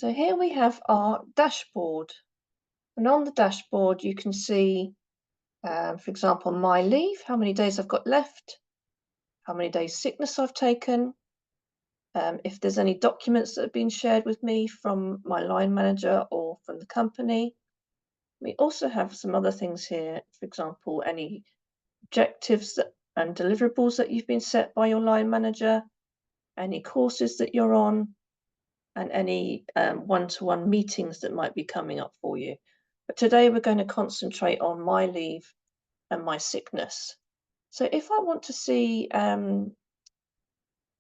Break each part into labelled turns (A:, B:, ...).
A: So here we have our dashboard, and on the dashboard you can see, for example, my leave, how many days I've got left, how many days sickness I've taken, if there's any documents that have been shared with me from my line manager or from the company. We also have some other things here, for example, any objectives and deliverables that you've been set by your line manager, any courses that you're on, and any one-to-one meetings that might be coming up for you. But today we're going to concentrate on my leave and my sickness. So if I want to see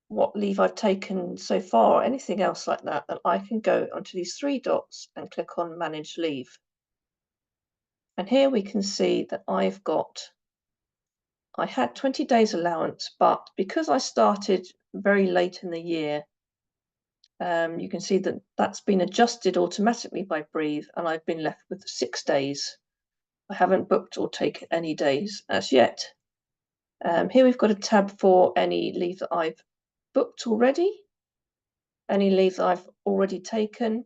A: what leave I've taken so far or anything else like that, then I can go onto these three dots and click on Manage Leave. And here we can see that I had 20 days allowance, but because I started very late in the year, you can see that that's been adjusted automatically by Breathe, and I've been left with 6 days. I haven't booked or taken any days as yet. Here we've got a tab for any leave that I've booked already, any leave that I've already taken,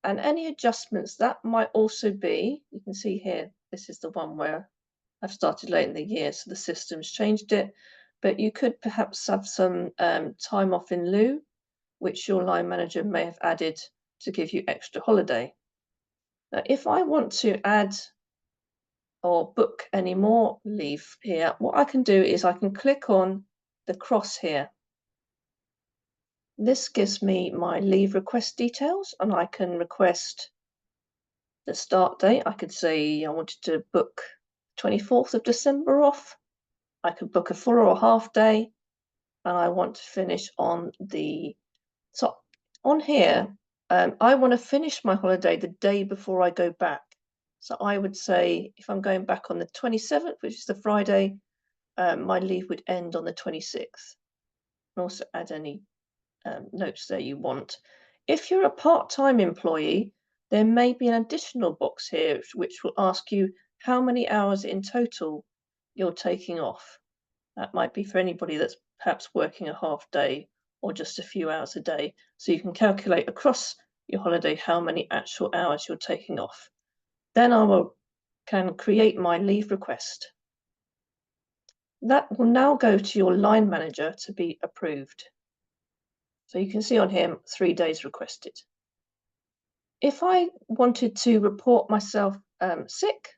A: and any adjustments that might also be. You can see here, this is the one where I've started late in the year, so the system's changed it, but you could perhaps have some time off in lieu, which your line manager may have added to give you extra holiday. Now, if I want to add or book any more leave here, what I can do is I can click on the cross here. This gives me my leave request details, and I can request the start date. I could say I wanted to book 24th of December off. I could book a full or a half day, and I want to finish on the top. On here, I want to finish my holiday the day before I go back. So I would say if I'm going back on the 27th, which is the Friday, my leave would end on the 26th. And also add any notes there you want. If you're a part-time employee, there may be an additional box here which will ask you how many hours in total you're taking off. That might be for anybody that's perhaps working a half day or just a few hours a day. So you can calculate across your holiday how many actual hours you're taking off. Then can create my leave request. That will now go to your line manager to be approved. So you can see on here 3 days requested. If I wanted to report myself sick,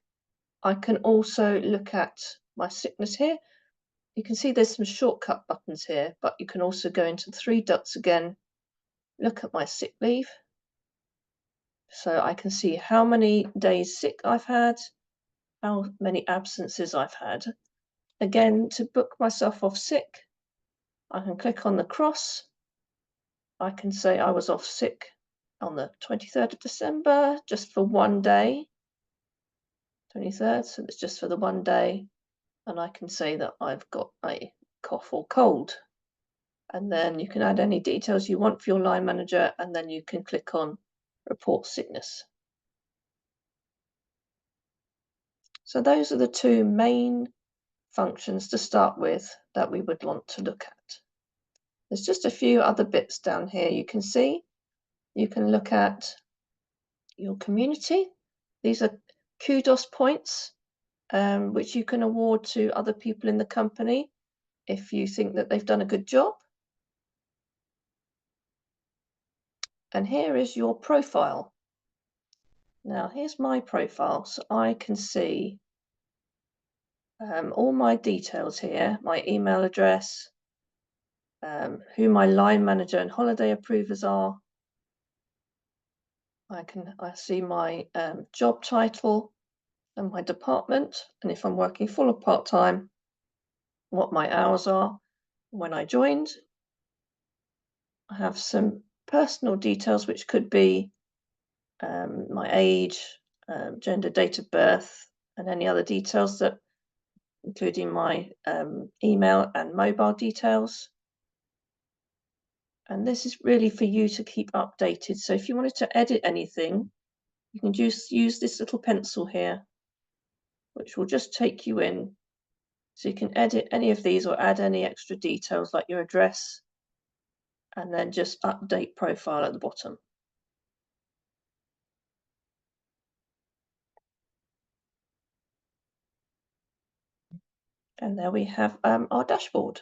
A: I can also look at my sickness here. You can see there's some shortcut buttons here, but you can also go into 3 dots again, look at my sick leave. So I can see how many days sick I've had, how many absences I've had. Again, to book myself off sick, I can click on the cross. I can say I was off sick on the 23rd of December, just for one day. 23rd, so it's just for the one day. And I can say that I've got a cough or cold. And then you can add any details you want for your line manager, and then you can click on Report Sickness. So those are the two main functions to start with that we would want to look at. There's just a few other bits down here you can see. You can look at your community. These are kudos points, which you can award to other people in the company if you think that they've done a good job. And here is your profile. Now here's my profile, so I can see all my details here, my email address, who my line manager and holiday approvers are. I see my job title and my department, and if I'm working full or part-time, what my hours are, when I joined. I have some personal details, which could be my age, gender, date of birth, and any other details that, including my email and mobile details. And this is really for you to keep updated. So if you wanted to edit anything, you can just use this little pencil here, which will just take you in. So you can edit any of these or add any extra details like your address, and then just update profile at the bottom. And there we have our dashboard.